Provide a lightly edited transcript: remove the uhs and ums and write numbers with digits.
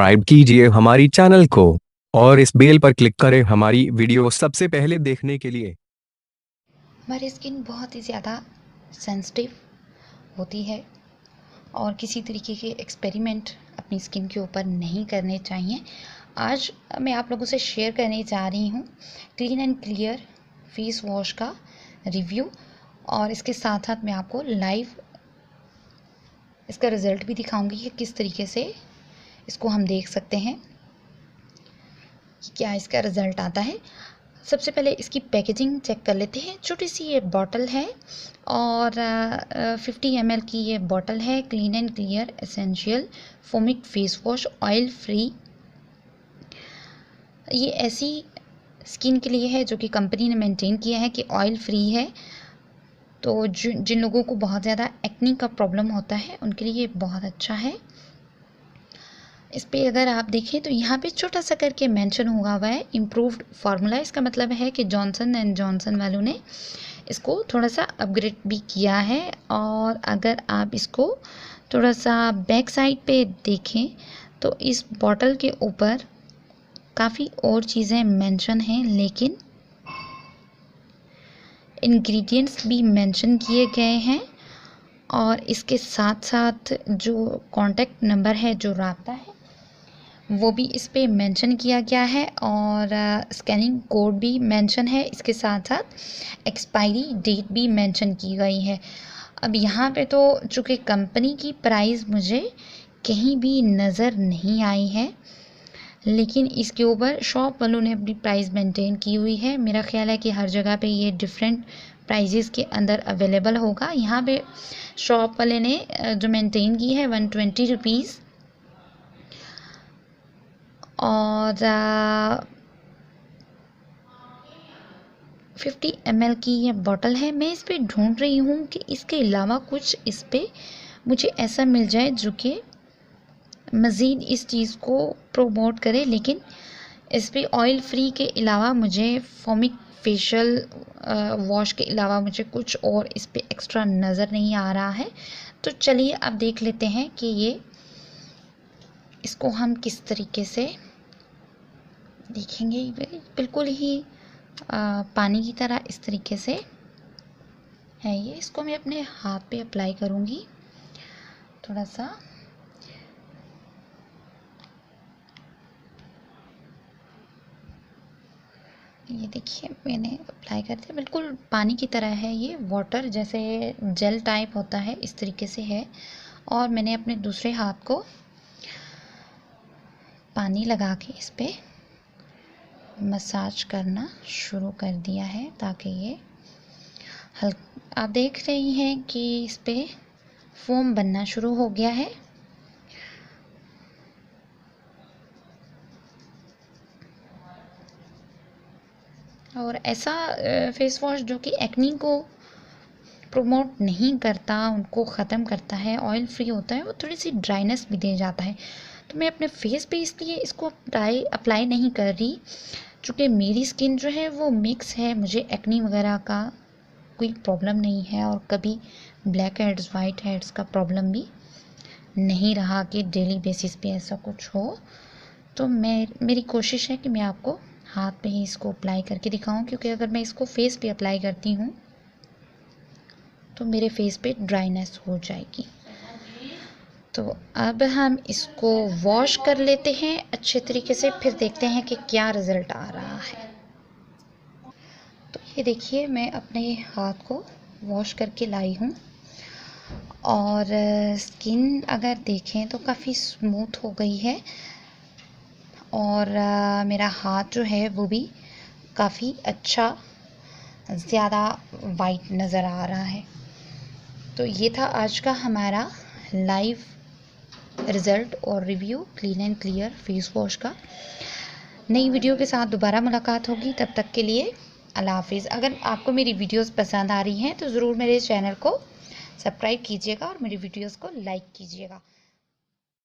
Subscribe कीजिए हमारी channel को और इस बेल पर क्लिक करें हमारी वीडियो सबसे पहले देखने के लिए। हमारी स्किन बहुत ही ज़्यादा सेंसिटिव होती है और किसी तरीके के एक्सपेरिमेंट अपनी स्किन के ऊपर नहीं करने चाहिए। आज मैं आप लोगों से शेयर करने जा रही हूँ clean and clear face wash का रिव्यू, और इसके साथ साथ मैं आपको लाइव इसका रिज़ल्ट भी दिखाऊंगी कि किस तरीके से इसको हम देख सकते हैं कि क्या इसका रिज़ल्ट आता है। सबसे पहले इसकी पैकेजिंग चेक कर लेते हैं। छोटी सी ये बॉटल है और 50 ml की ये बॉटल है। Clean and clear essential foamic face wash oil free. ये ऐसी स्किन के लिए है जो कि कंपनी ने मेंटेन किया है कि ऑयल फ्री है, तो जिन लोगों को बहुत ज़्यादा एक्नी का प्रॉब्लम होता है उनके लिए ये बहुत अच्छा है। इस पे अगर आप देखें तो यहाँ पे छोटा सा करके मेंशन हुआ हुआ है इम्प्रूव्ड फार्मूला। इसका मतलब है कि जॉनसन एंड जॉनसन वालों ने इसको थोड़ा सा अपग्रेड भी किया है। और अगर आप इसको थोड़ा सा बैक साइड पे देखें तो इस बॉटल के ऊपर काफ़ी और चीज़ें मेंशन हैं, लेकिन इंग्रेडिएंट्स भी मेंशन किए गए हैं और इसके साथ साथ जो कॉन्टैक्ट नंबर है, जो राब्ता है, वो भी इस पे मेंशन किया गया है और स्कैनिंग कोड भी मेंशन है। इसके साथ साथ एक्सपायरी डेट भी मेंशन की गई है। अब यहाँ पे तो चूँकि कंपनी की प्राइस मुझे कहीं भी नज़र नहीं आई है, लेकिन इसके ऊपर शॉप वालों ने अपनी प्राइस मेंटेन की हुई है। मेरा ख्याल है कि हर जगह पे ये डिफरेंट प्राइजेस के अंदर अवेलेबल होगा। यहाँ पे शॉप वाले ने जो मेंटेन की है 120 रुपीज़ और 50 ml की ये बॉटल है। मैं इस पे ढूंढ रही हूँ कि इसके अलावा कुछ इस पे मुझे ऐसा मिल जाए जो कि मज़ीद इस चीज़ को प्रोमोट करे, लेकिन इस पे ऑयल फ्री के अलावा मुझे फोमिक फेशियल वॉश के अलावा मुझे कुछ और इस पे एक्स्ट्रा नज़र नहीं आ रहा है। तो चलिए अब देख लेते हैं कि ये इसको हम किस तरीके से देखेंगे। बिल्कुल ही पानी की तरह इस तरीके से है ये। इसको मैं अपने हाथ पे अप्लाई करूँगी थोड़ा सा। ये देखिए मैंने अप्लाई कर दिया, बिल्कुल पानी की तरह है ये। वाटर जैसे जेल टाइप होता है इस तरीके से है। और मैंने अपने दूसरे हाथ को पानी लगा के इस पे मसाज करना शुरू कर दिया है ताकि ये आप देख रही हैं कि इस पे फोम बनना शुरू हो गया है। और ऐसा फेस वॉश जो कि एक्नी को प्रोमोट नहीं करता, उनको ख़त्म करता है, ऑयल फ्री होता है, वो थोड़ी सी ड्राइनेस भी दे जाता है। तो मैं अपने फेस पे इसलिए इसको अप्लाई नहीं कर रही, चूँकि मेरी स्किन जो है वो मिक्स है। मुझे एक्नी वगैरह का कोई प्रॉब्लम नहीं है और कभी ब्लैक हेड्स वाइट हेड्स का प्रॉब्लम भी नहीं रहा कि डेली बेसिस पे ऐसा कुछ हो। तो मेरी कोशिश है कि मैं आपको हाथ पे ही इसको अप्लाई करके दिखाऊं, क्योंकि अगर मैं इसको फेस पे अप्लाई करती हूँ तो मेरे फेस पे ड्राइनेस हो जाएगी। तो अब हम इसको वॉश कर लेते हैं अच्छे तरीके से, फिर देखते हैं कि क्या रिज़ल्ट आ रहा है। तो ये देखिए मैं अपने हाथ को वॉश करके लाई हूँ और स्किन अगर देखें तो काफ़ी स्मूथ हो गई है और मेरा हाथ जो है वो भी काफ़ी अच्छा, ज़्यादा वाइट नज़र आ रहा है। तो ये था आज का हमारा लाइव रिज़ल्ट और review clean and clear face wash का। नई वीडियो के साथ दोबारा मुलाकात होगी, तब तक के लिए अल्लाह हाफिज़। अगर आपको मेरी वीडियोस पसंद आ रही हैं तो ज़रूर मेरे चैनल को सब्सक्राइब कीजिएगा और मेरी वीडियोस को लाइक कीजिएगा।